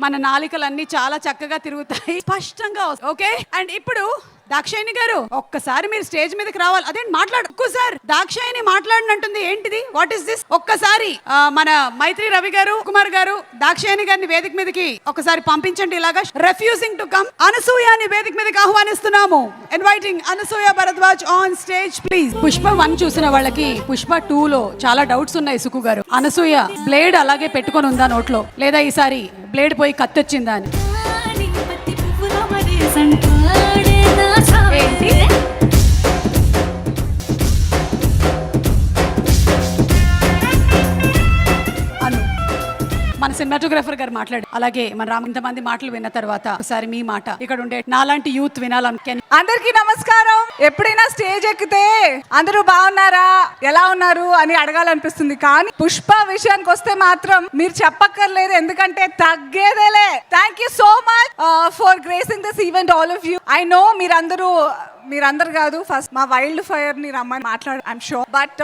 మన నాలికలన్నీ చాలా చక్కగా తిరుగుతాయి, స్పష్టంగా. ఓకే, అండ్ ఇప్పుడు దాక్షాయిని గారు ఒక్కసారి మీరు స్టేజ్ మీదకి రావాలి. అదేంటి ఒక్కసారి దాక్షాయిని మాట్లాడినంటుంది, ఏంటిది, వాట్ ఇస్ దిస్? ఒక్కసారి మన మైత్రి రవి గారు, కుమార్ గారు దాక్షాయిని గారిని వేదిక మీదకి ఒకసారి పంపించండి. ఇలాగా రిఫ్యూజింగ్ టు కమ్ అనసూయని వేదిక మీదకి ఆహ్వానిస్తున్నాము. Inviting Anasuya Bharadwaj on stage please. Pushpa 1 చూసిన వాళ్ళకి పుష్ప 2 లో చాలా డౌట్స్ ఉన్నాయి. సుకు గారు, అనసూయ బ్లేడ్ అలాగే పెట్టుకొని ఉందా నోట్లో, లేదా ఈసారి బ్లేడ్ పోయి కత్తొచ్చిందా అని. ఏంటి? అను మన సినిమాటోగ్రాఫర్ గారు మాట్లాడు, అలాగే మన రామ్ ఇంతమంది మాటలు విన్న తర్వాత ఒకసారి మీ మాట ఇక్కడ ఉండే నాలాంటి యూత్ వినాలని. అందరికీ నమస్కారం. ఎప్పుడైనా స్టేజ్ ఎక్కితే అందరూ బాగున్నారా, ఎలా ఉన్నారు అని అడగాలనిపిస్తుంది, కానీ పుష్ప విషయానికి వస్తే మాత్రం మీరు చెప్పక్కర్లేదు, ఎందుకంటే తగ్గేదేలే. Thank you so much for gracing this event all of you. I know మీరందరు కాదు, ఫస్ట్ మా వైల్డ్ ఫైర్ ని రమ్మని మాట్లాడు, ఐఎమ్ షూర్. బట్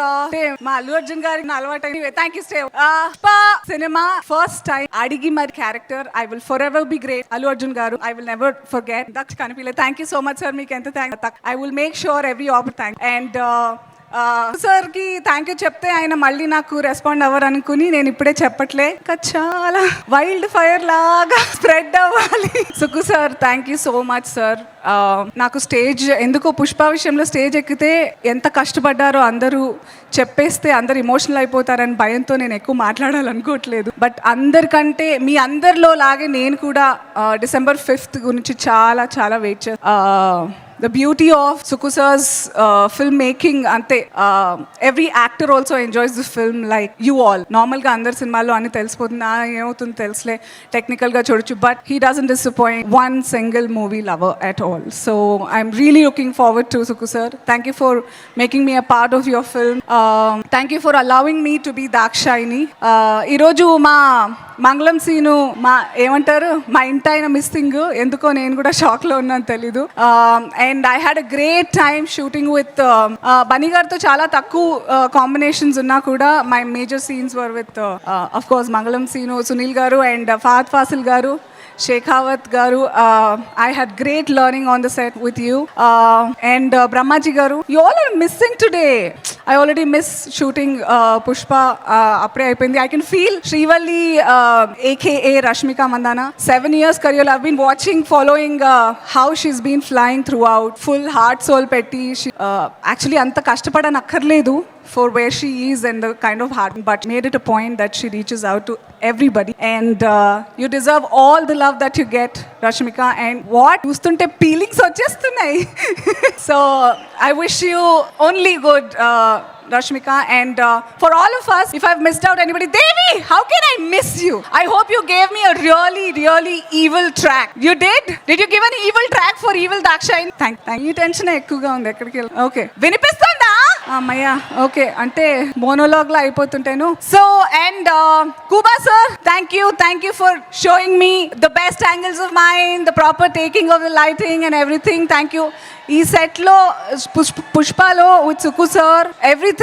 మా అల్లు అర్జున్ గారికి అలవాటు. థ్యాంక్ యూ స్టేవ్. సినిమా ఫస్ట్ టైం అడిగి మరి character, I will forever be great. Allu Arjun garu, I will never forget. Daksha కనిపించలేదు. Thank you so much sir, మీకు ఎంత thank. I will make sure every ఆపర్ థ్యాంక్. అండ్ సార్ కి థ్యాంక్ యూ చెప్తే ఆయన మళ్ళీ నాకు రెస్పాండ్ అవ్వరు అనుకుని నేను ఇప్పుడే చెప్పట్లే, ఇంకా చాలా వైల్డ్ ఫైర్ లాగా స్ప్రెడ్ అవ్వాలి. Suku sir, thank you so much sir. నాకు స్టేజ్ ఎందుకో పుష్ప విషయంలో స్టేజ్ ఎక్కితే ఎంత కష్టపడ్డారో అందరూ చెప్పేస్తే అందరు ఎమోషనల్ అయిపోతారని భయంతో నేను ఎక్కువ మాట్లాడాలనుకోవట్లేదు. బట్ అందరికంటే మీ అందరిలో లాగే నేను కూడా December 5th గురించి చాలా చాలా వెయిట్ చేస్తాను. The beauty of Suku sir's filmmaking ante every actor also enjoys the film like you all. Normal ga andar cinema lo ani telisipotunda emutundi telusle technical ga chodochu, but he doesn't disappoint one single movie lover at all. So I'm really looking forward to Suku sir. Thank you for making me a part of your film. Thank you for allowing me to be Dakshayini. Ee roju ma మంగళం scene మా ఏమంటారు మా ఇంటాయన missing, ఎందుకో నేను కూడా shock లో ఉన్నాను తెలీదు. And I had a great time shooting with Bunny గారితో. చాలా తక్కువ కాంబినేషన్స్ ఉన్నా కూడా my major scenes were with of course మంగళం సీను, సునీల్ గారు అండ్ ఫహద్ ఫాసిల్ గారు, Shekhawat garu. I had great learning on the set with you. And Brahmaji garu, you all are missing today. I already miss shooting Pushpa. Apre ayipindi. I can feel Srivalli aka Rashmika Mandana. 7 years career I've been watching, following how she's been flying throughout. Full heart soul petti. She actually anta kashtapadanakkarledu for where she is and the kind of heart, but made it a point that she reaches out to everybody. And you deserve all the love that you get, Rashmika. And what ustunte feelings vachestunnayi. So I wish you only good, Rashmika. And for all of us, if I've missed out anybody, Devi, how can I miss you? I hope you gave me a really really evil track. You did you give an evil track for evil Dakshayini? Thank you. Tension ఎక్కువగా ఉంది ఎక్కడికి. Okay, వినిపిస్తుందా అమ్మయ్యా? Okay, అంటే monologue లా అయిపోతుంటాను. So and Kuba sir, thank you for showing me the best angles of mind, the proper taking of the lighting and everything. Thank you. ఈ సెట్లో పుష్పలో with Suku sir everything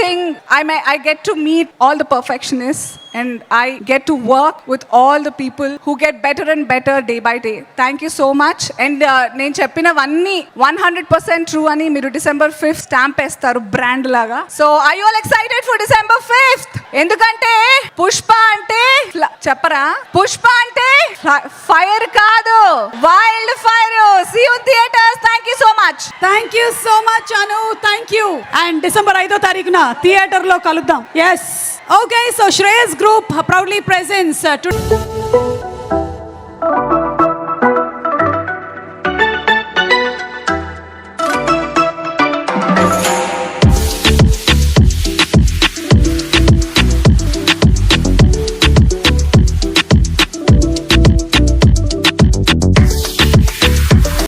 I get to meet all the perfectionists and I get to work with all the people who get better and better day by day. Thank you so much. And నేను చెప్పినవన్నీ 100% true అని మీరు December 5th stamp వేస్తారు brand లాగా. So are you all excited for December 5th? ఎందుకంటే పుష్ప అంటే చెప్పరా, పుష్ప అంటే ఫైర్ కాదు, wild fire. See you in theaters. Thank you so much. Thank you so much Anu, thank you. And December 5వ తారీఖున theater లో కలుద్దాం. Yes, okay. So Shreyas group proudly presents